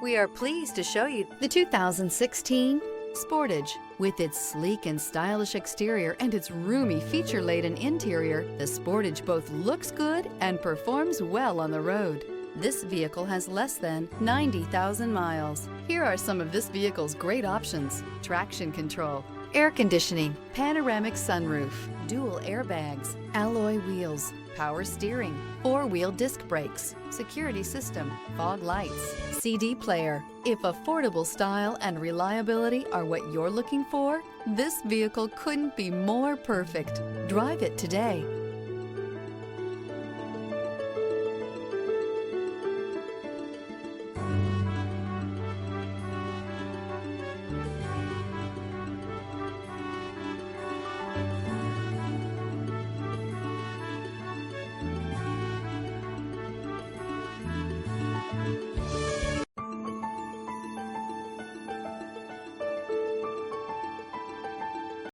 We are pleased to show you the 2016 Sportage. With its sleek and stylish exterior and its roomy feature-laden interior, the Sportage both looks good and performs well on the road. This vehicle has less than 90,000 miles. Here are some of this vehicle's great options: traction control, air conditioning, panoramic sunroof, dual airbags, alloy wheels, power steering, four-wheel disc brakes, security system, fog lights, CD player. If affordable style and reliability are what you're looking for, this vehicle couldn't be more perfect. Drive it today.